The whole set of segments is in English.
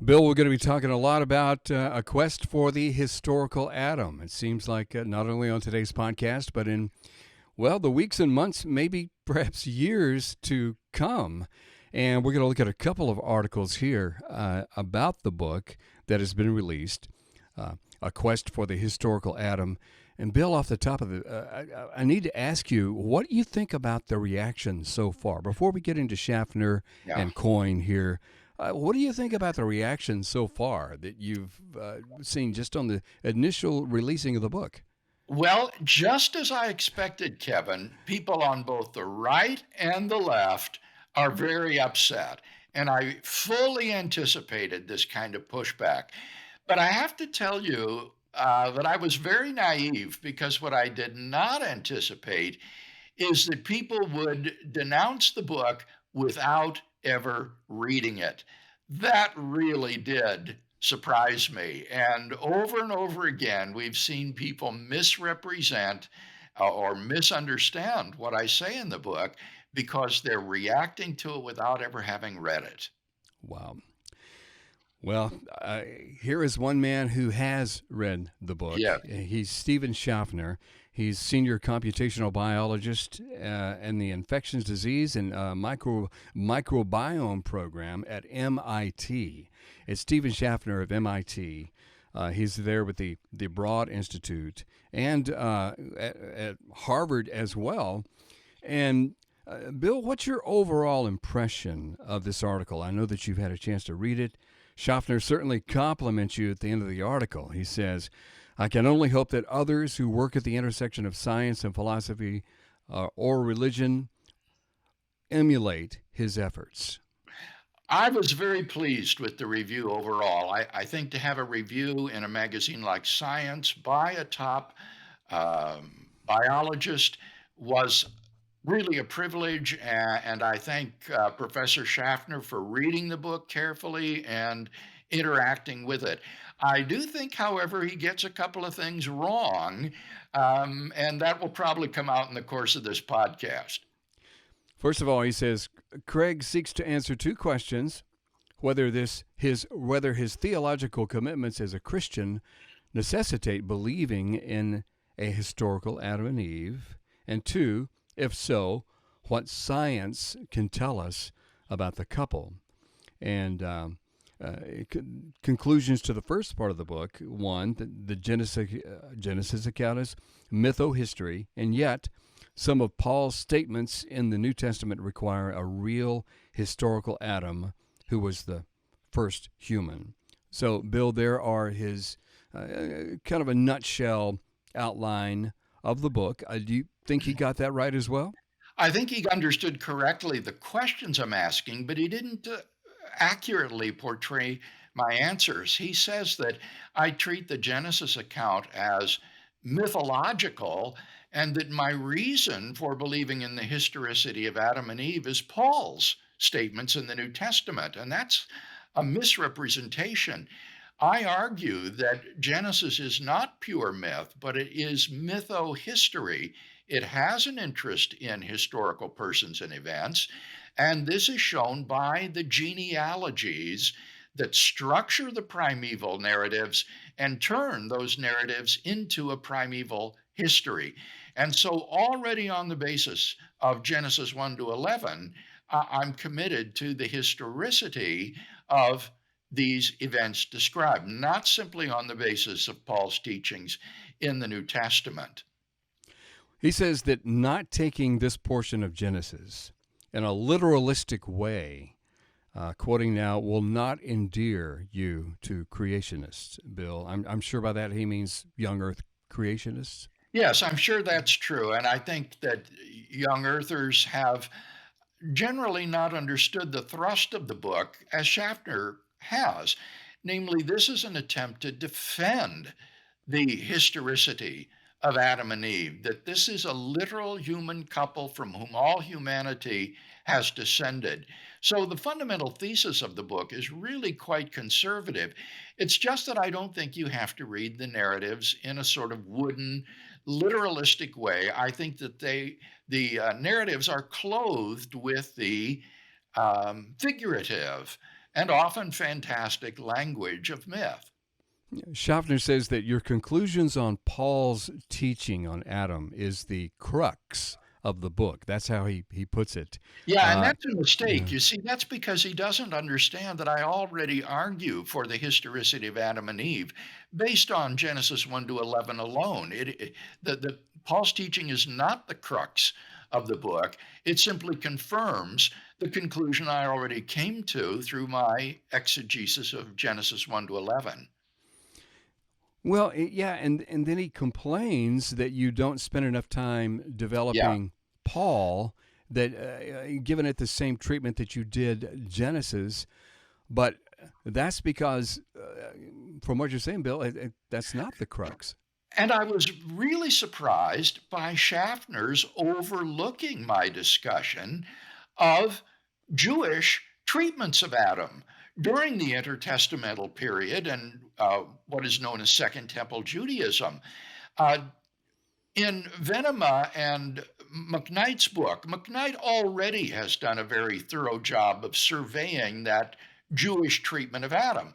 Bill, we're going to be talking a lot about a quest for the historical atom. It seems like not only on today's podcast, but in, well, the weeks and months, maybe perhaps years to come. And we're going to look at a couple of articles here about the book that has been released, A Quest for the Historical Atom. And Bill, off the top of I need to ask you, what do you think about the reaction so far? Before we get into Schaffner Yeah. and Coyne here, what do you think about the reaction so far that you've seen just on the initial releasing of the book? Well, just as I expected, Kevin, people on both the right and the left are very upset. And I fully anticipated this kind of pushback. But I have to tell you that I was very naive because what I did not anticipate is that people would denounce the book without ever reading it. That really did surprise me. And over again, we've seen people misrepresent or misunderstand what I say in the book because they're reacting to it without ever having read it. Wow. Well, here is one man who has read the book. Yeah. He's Stephen Schaffner. He's senior computational biologist in the infectious disease and microbiome program at MIT. It's Stephen Schaffner of MIT. He's there with the Broad Institute and at Harvard as well. And Bill, what's your overall impression of this article? I know that you've had a chance to read it. Schaffner certainly compliments you at the end of the article. He says, I can only hope that others who work at the intersection of science and philosophy or religion emulate his efforts. I was very pleased with the review overall. I think to have a review in a magazine like Science by a top biologist was really a privilege, and I thank Professor Schaffner for reading the book carefully and interacting with it. I do think, however, he gets a couple of things wrong, and that will probably come out in the course of this podcast. First of all, he says Craig seeks to answer two questions: whether his theological commitments as a Christian necessitate believing in a historical Adam and Eve, and two, if so, what science can tell us about the couple. And conclusions to the first part of the book: one, the Genesis account is mytho-history, and yet some of Paul's statements in the New Testament require a real historical Adam who was the first human. So, Bill, there are his kind of a nutshell outline of the book. Do you think he got that right as well? I think he understood correctly the questions I'm asking, but he didn't accurately portray my answers. He says that I treat the Genesis account as mythological and that my reason for believing in the historicity of Adam and Eve is Paul's statements in the New Testament. And that's a misrepresentation. I argue that Genesis is not pure myth, but it is mytho-history. It has an interest in historical persons and events, and this is shown by the genealogies that structure the primeval narratives and turn those narratives into a primeval history. And so, already on the basis of Genesis 1 to 11, I'm committed to the historicity of these events described, not simply on the basis of Paul's teachings in the New Testament. He says that not taking this portion of Genesis in a literalistic way, quoting now, will not endear you to creationists, Bill. I'm sure by that he means young earth creationists. Yes, I'm sure that's true. And I think that young earthers have generally not understood the thrust of the book as Schaffner has. Namely, this is an attempt to defend the historicity of Adam and Eve, that this is a literal human couple from whom all humanity has descended. So the fundamental thesis of the book is really quite conservative. It's just that I don't think you have to read the narratives in a sort of wooden, literalistic way. I think that the narratives are clothed with the figurative and often fantastic language of myth. Schaffner says that your conclusions on Paul's teaching on Adam is the crux of the book. That's how he puts it. Yeah, and Uh, that's a mistake. yeah. You see, that's because he doesn't understand that I already argue for the historicity of Adam and Eve based on Genesis 1 to 11 alone. The Paul's teaching is not the crux of the book. It simply confirms the conclusion I already came to through my exegesis of Genesis 1 to 11. Well, yeah, and then he complains that you don't spend enough time Yeah. developing Paul, that giving it the same treatment that you did Genesis, but that's because, from what you're saying, Bill, that's not the crux. And I was really surprised by Schaffner's overlooking my discussion of Jewish treatments of Adam during the intertestamental period and what is known as Second Temple Judaism. Uh, in Venema and McKnight's book, McKnight already has done a very thorough job of surveying that Jewish treatment of Adam.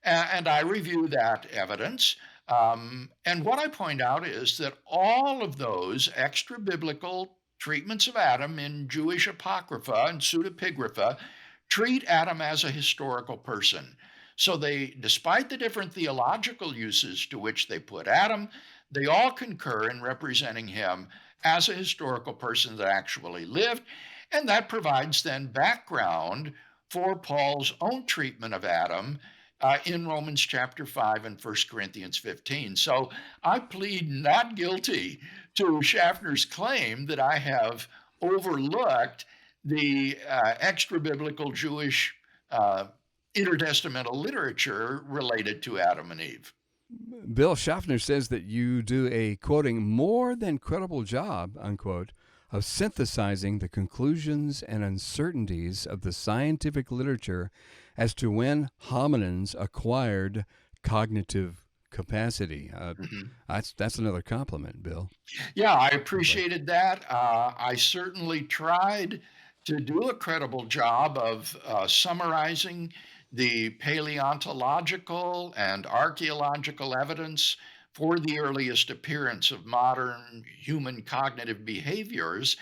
And I review that evidence. And what I point out is that all of those extra biblical treatments of Adam in Jewish apocrypha and pseudepigrapha treat Adam as a historical person. So despite the different theological uses to which they put Adam, they all concur in representing him as a historical person that actually lived. And that provides then background for Paul's own treatment of Adam in Romans chapter 5 and 1 Corinthians 15. So I plead not guilty to Schaffner's claim that I have overlooked the extra biblical Jewish intertestamental literature related to Adam and Eve. Bill Schaffner says that you do a, quoting, more than credible job, unquote, of synthesizing the conclusions and uncertainties of the scientific literature as to when hominins acquired cognitive capacity. Mhm. That's another compliment, Bill. Yeah, I Sounds like. appreciated that. I certainly tried to do a credible job of summarizing the paleontological and archaeological evidence for the earliest appearance of modern human cognitive behaviors.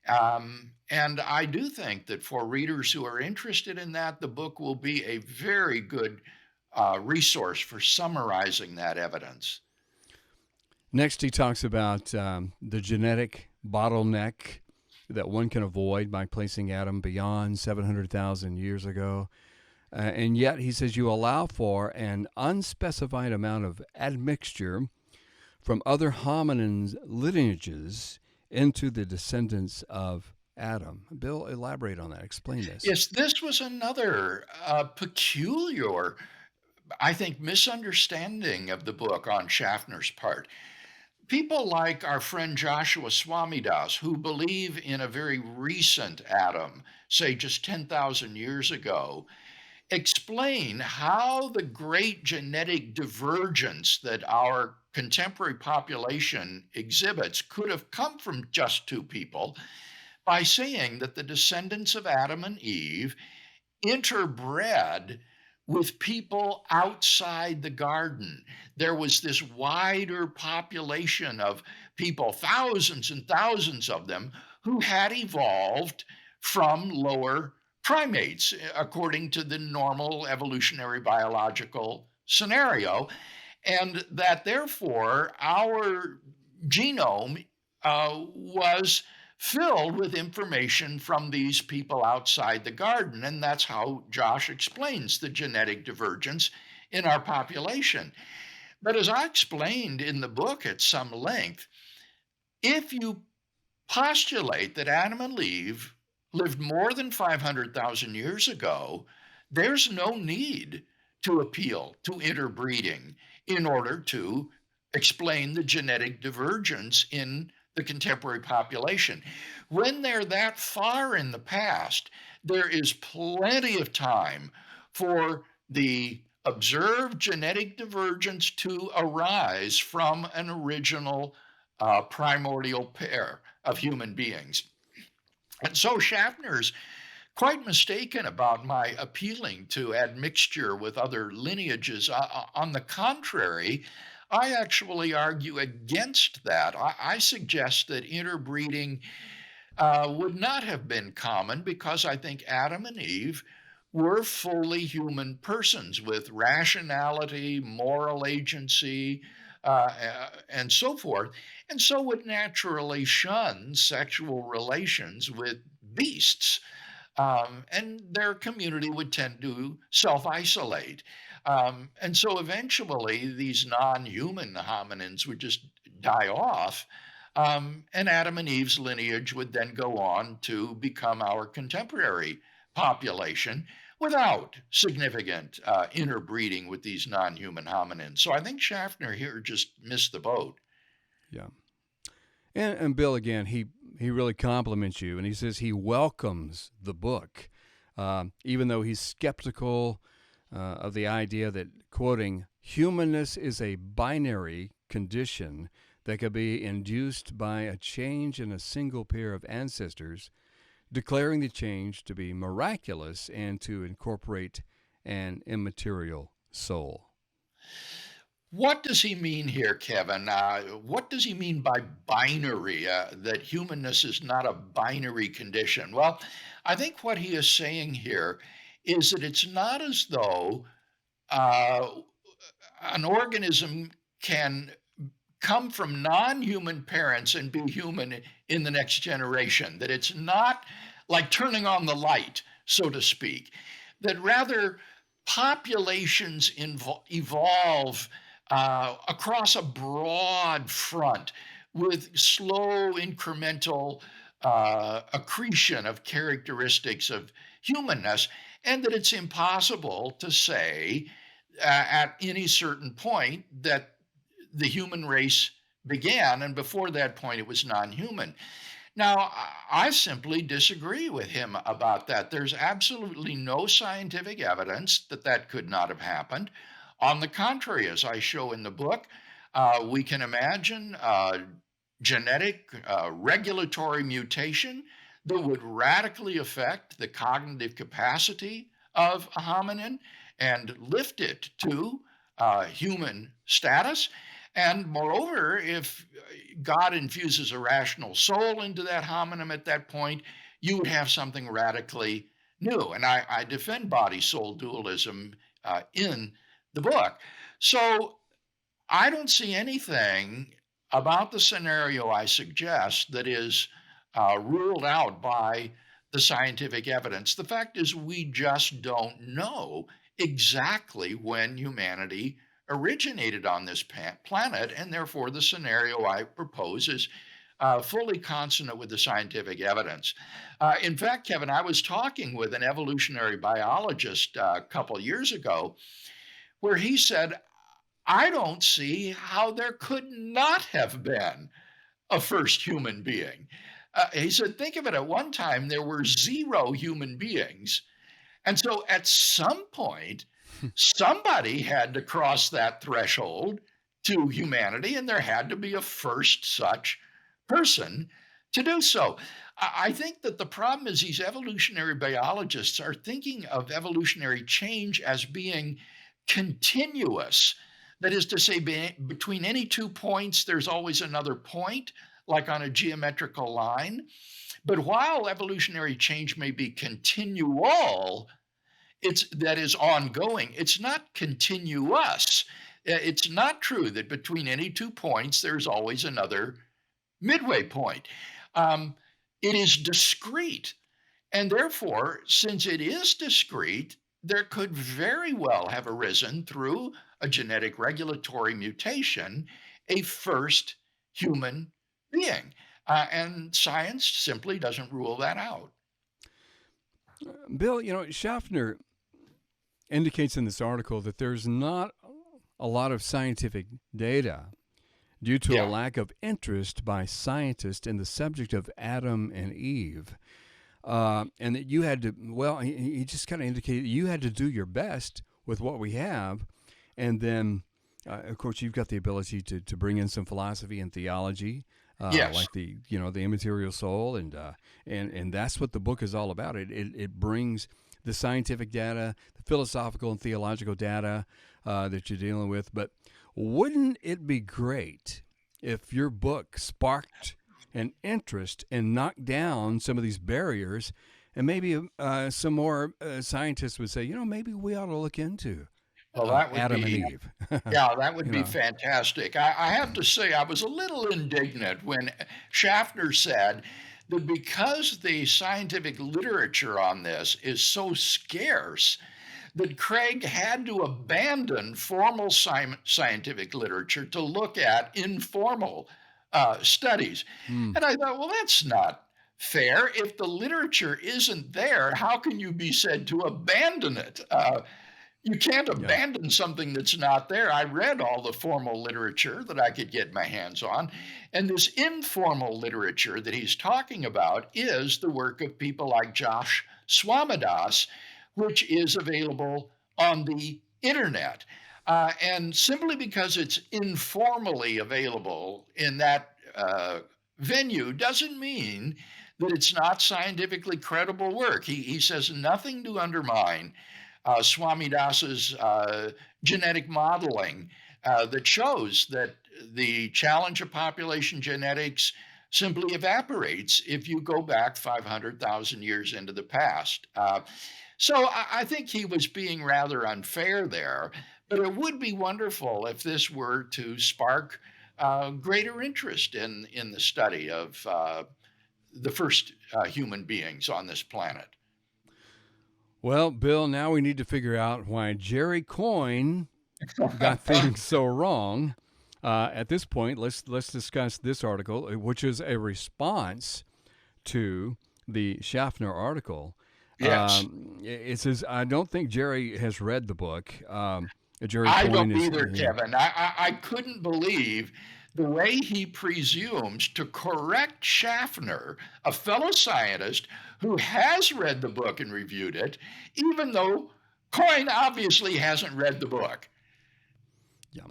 And I do think that for readers who are interested in that, the book will be a very good resource for summarizing that evidence. Next, he talks about the genetic bottleneck that one can avoid by placing Adam beyond 700,000 years ago. And yet, he says you allow for an unspecified amount of admixture from other hominins' lineages into the descendants of Adam. Bill, elaborate on that. Explain this. Yes, this was another peculiar, I think, misunderstanding of the book on Schaffner's part. People like our friend Joshua Swamidas, who believe in a very recent Adam, say just 10,000 years ago, explain how the great genetic divergence that our contemporary population exhibits could have come from just two people by saying that the descendants of Adam and Eve interbred with people outside the garden. There was this wider population of people, thousands and thousands of them, who had evolved from lower primates, according to the normal evolutionary biological scenario. And that therefore our genome was filled with information from these people outside the garden. And that's how Josh explains the genetic divergence in our population. But as I explained in the book at some length, if you postulate that Adam and Eve lived more than 500,000 years ago, there's no need to appeal to interbreeding in order to explain the genetic divergence in the contemporary population. When they're that far in the past, there is plenty of time for the observed genetic divergence to arise from an original primordial pair of human beings. And so Schaffner's quite mistaken about my appealing to admixture with other lineages. On the contrary, I actually argue against that. I suggest that interbreeding would not have been common because I think Adam and Eve were fully human persons with rationality, moral agency, and so forth, and so would naturally shun sexual relations with beasts. And their community would tend to self isolate. And so eventually, these non human hominins would just die off. And Adam and Eve's lineage would then go on to become our contemporary population without significant interbreeding with these non human hominins. So I think Schaffner here just missed the boat. Yeah. And Bill, again, he really compliments you, and he says he welcomes the book, even though he's skeptical of the idea that, quoting, humanness is a binary condition that could be induced by a change in a single pair of ancestors, declaring the change to be miraculous and to incorporate an immaterial soul. What does he mean here, Kevin? What does he mean by binary, that humanness is not a binary condition? Well, I think what he is saying here is that it's not as though uh, an organism can come from non human parents and be human in the next generation, that it's not like turning on the light, so to speak, that rather populations evolve across a broad front with slow incremental accretion of characteristics of humanness, and that it's impossible to say at any certain point that the human race began, and before that point, it was non human. Now, I simply disagree with him about that. There's absolutely no scientific evidence that that could not have happened. On the contrary, as I show in the book, we can imagine genetic regulatory mutation that would radically affect the cognitive capacity of a hominin and lift it to human status. And moreover, if God infuses a rational soul into that hominem at that point, you would have something radically new. And I defend body soul dualism in the book. So I don't see anything about the scenario I suggest that is ruled out by the scientific evidence. The fact is, we just don't know exactly when humanity originated on this planet, and therefore the scenario I propose is fully consonant with the scientific evidence. In fact, Kevin, I was talking with an evolutionary biologist a couple years ago where he said, I don't see how there could not have been a first human being. He said, think of it, at one time there were zero human beings. And so at some point, somebody had to cross that threshold to humanity, and there had to be a first such person to do so. I think that the problem is these evolutionary biologists are thinking of evolutionary change as being continuous. That is to say, between any 2 points, there's always another point, like on a geometrical line. But while evolutionary change may be continual, that is ongoing. It's not continuous. It's not true that between any 2 points, there's always another midway point. It is discrete. And therefore, since it is discrete, there could very well have arisen through a genetic regulatory mutation a first human being. And science simply doesn't rule that out. Bill, Schaffner indicates in this article that there's not a lot of scientific data due to a Yeah. lack of interest by scientists in the subject of Adam and Eve. And that you had to, well, he just kind of indicated you had to do your best with what we have. And then, of course, you've got the ability to bring in some philosophy and theology Yes. like the immaterial soul, and that's what the book is all about. It brings the scientific data, the philosophical and theological data that you're dealing with. But wouldn't it be great if your book sparked an interest and knocked down some of these barriers, and maybe some more scientists would say, maybe we ought to look into Well, that would Adam and be Eve. Yeah, that would you be know, fantastic. I have to say, I was a little indignant when Schaffner said that because the scientific literature on this is so scarce, that Craig had to abandon formal scientific literature to look at informal studies. mm, And I thought, well, that's not fair. If the literature isn't there, how can you be said to abandon it? You can't yeah. abandon something that's not there. I read all the formal literature that I could get my hands on. And this informal literature that he's talking about is the work of people like Josh Swamidass, which is available on the internet. And simply because it's informally available in that venue doesn't mean that it's not scientifically credible work. He says nothing to undermine Swami Das's genetic modeling that shows that the challenge of population genetics simply evaporates if you go back 500,000 years into the past. So I think he was being rather unfair there, but it would be wonderful if this were to spark greater interest in the study of the first human beings on this planet. Well, Bill, now we need to figure out why Jerry Coyne got things so wrong. At this point, let's discuss this article, which is a response to the Schaffner article. Yes. It says, I don't think Jerry has read the book. Jerry I Coyne don't is. either, Kevin. I couldn't believe the way he presumes to correct Schaffner, a fellow scientist who has read the book and reviewed it, even though Coyne obviously hasn't read the book. Yeah.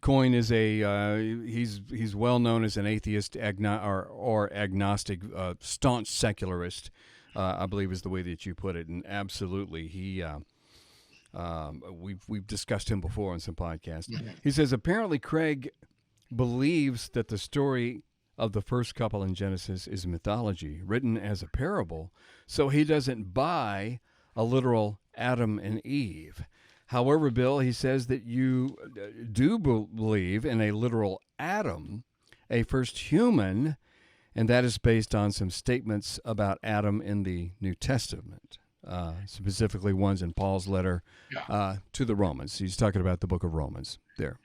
Coyne is he's well known as an atheist or agnostic, staunch secularist. I believe is the way that you put it, and absolutely we've discussed him before on some podcasts. Mhm. He says apparently Craig believes that the story of the first couple in Genesis is mythology, written as a parable, so he doesn't buy a literal Adam and Eve. However, Bill, he says that you do believe in a literal Adam, a first human, and that is based on some statements about Adam in the New Testament, specifically ones in Paul's letter Yeah. to the Romans. He's talking about the book of Romans there.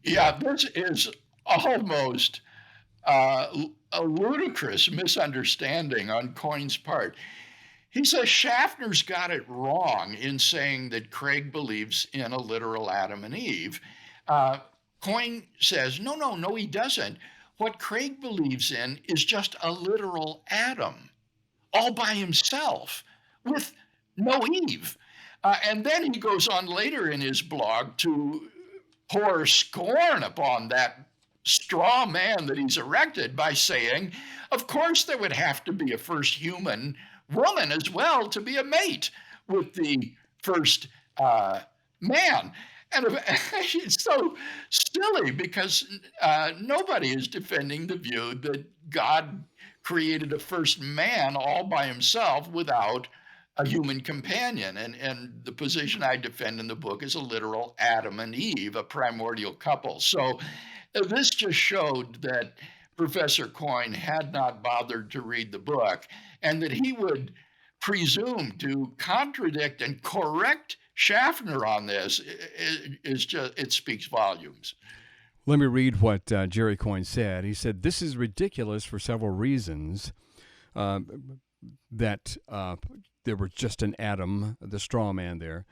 Yeah, this is almost a ludicrous misunderstanding on Coyne's part. He says Schaffner's got it wrong in saying that Craig believes in a literal Adam and Eve. Uh, Coyne says, no, no, no, he doesn't. What Craig believes in is just a literal Adam, all by himself, with no Eve. And then he goes on later in his blog to pour scorn upon that straw man that he's erected by saying, of course, there would have to be a first human woman as well to be a mate with the first man. And it's so silly because nobody is defending the view that God created a first man all by himself without a human companion. And the position I defend in the book is a literal Adam and Eve, a primordial couple. So this just showed that Professor Coyne had not bothered to read the book and that he would presume to contradict and correct Schaffner on this is just, it speaks volumes. Let me read what Jerry Coyne said. He said, this is ridiculous for several reasons. That there was just an Adam, the straw man there.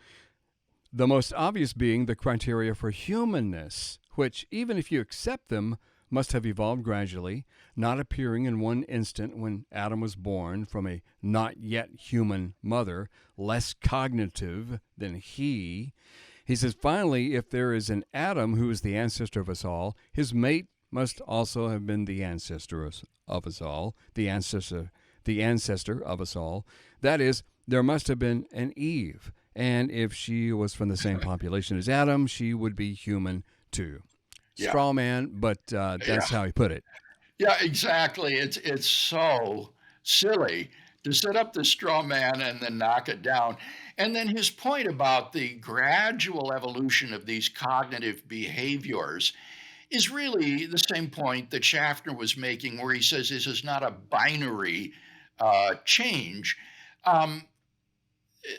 The most obvious being the criteria for humanness, which, even if you accept them, must have evolved gradually, not appearing in one instant when Adam was born from a not yet human mother, less cognitive than he. He says, finally, if there is an Adam who is the ancestor of us all, his mate must also have been the of us all, the ancestor of us all. That is, there must have been an Eve, and if she was from the same population as Adam, she would be human too. Yeah. Straw man, but Yeah. that's how he put it. Yeah, exactly. It's so silly to set up the straw man and then knock it down. And then his point about the gradual evolution of these cognitive behaviors is really the same point that Schaffner was making, where he says this is not a binary change. Um,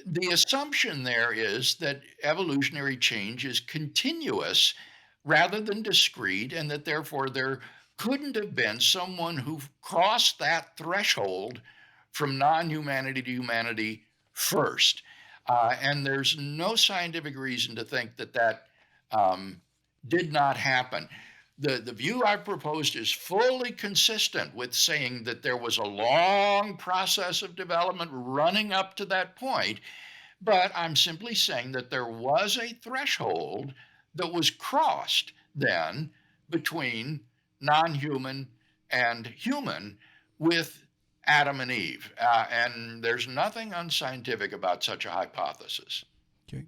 the assumption there is that evolutionary change is continuous rather than discrete, and that therefore there couldn't have been someone who crossed that threshold from non humanity to humanity first. And there's no scientific reason to think that that um, did not happen. The view I've proposed is fully consistent with saying that there was a long process of development running up to that point, but I'm simply saying that there was a threshold that was crossed then between non human and human with Adam and Eve. And there's nothing unscientific about such a hypothesis. Okay.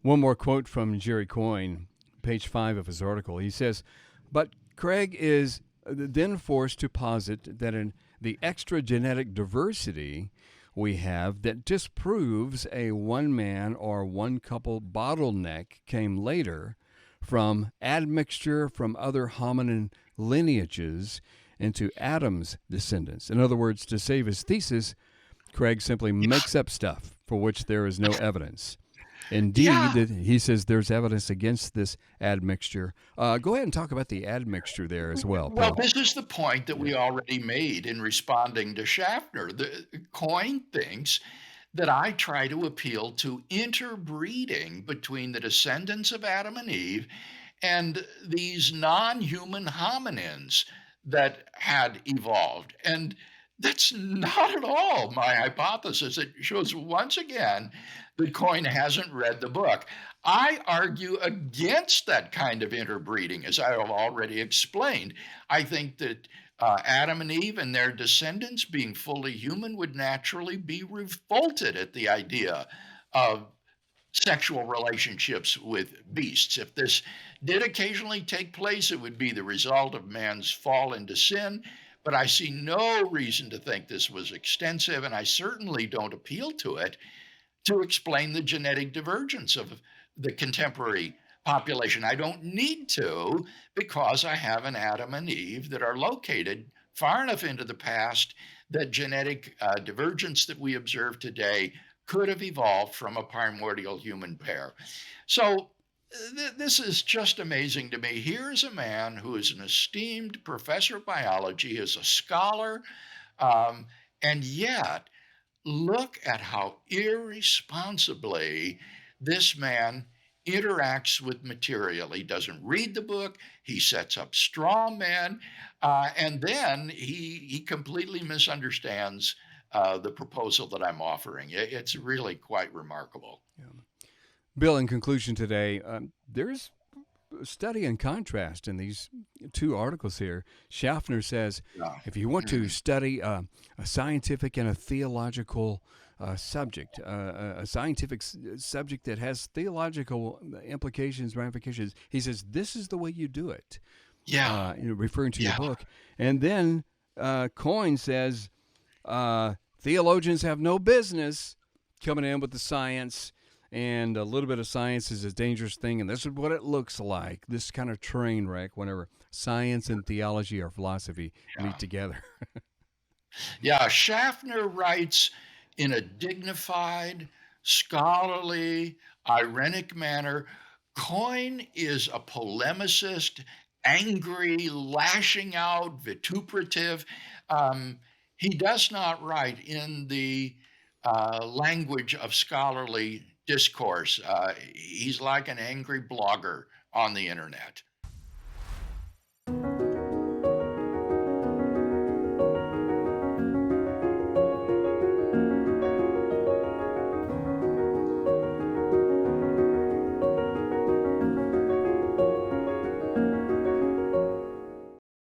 One more quote from Jerry Coyne, page 5 of his article. He says, but Craig is then forced to posit that in the extra genetic diversity we have that disproves a one man or one couple bottleneck came later from admixture from other hominin lineages into Adam's descendants. In other words, to save his thesis, Craig simply makes up stuff for which there is no evidence. Indeed, Yeah. he says there's evidence against this admixture. Go ahead and talk about the admixture there as well, Well, Bill. this is the point that Yeah. we already made in responding to Schaffner. The Coyne thinks that I try to appeal to interbreeding between the descendants of Adam and Eve and these non human hominins that had evolved. And that's not at all my hypothesis. It shows once again that Coyne hasn't read the book. I argue against that kind of interbreeding, as I have already explained. I think that Adam and Eve and their descendants, being fully human, would naturally be revolted at the idea of sexual relationships with beasts. If this did occasionally take place, it would be the result of man's fall into sin. But I see no reason to think this was extensive, and I certainly don't appeal to it to explain the genetic divergence of the contemporary population. I don't need to, because I have an Adam and Eve that are located far enough into the past that genetic divergence that we observe today could have evolved from a primordial human pair. So this is just amazing to me. Here's a man who is an esteemed professor of biology, is a scholar, um, and yet look at how irresponsibly this man interacts with material. He doesn't read the book. He sets up straw men, and then he completely misunderstands the proposal that I'm offering. It's really quite remarkable. Yeah. Bill, in conclusion today, there's study and contrast in these two articles here. Schaffner says Yeah. if you want to Mhm. study a scientific and a theological subject, a scientific subject that has theological implications, ramifications, he says this is the way you do it, Yeah. referring to your Yeah. book. And then Coyne says theologians have no business coming in with the science, and a little bit of science is a dangerous thing, and this is what it looks like, this kind of train wreck whenever science and theology or philosophy Yeah. meet together. Yeah, Schaffner writes in a dignified, scholarly, ironic manner. Coyne is a polemicist, angry, lashing out, vituperative. Um, he does not write in the language of scholarly discourse. He's like an angry blogger on the internet.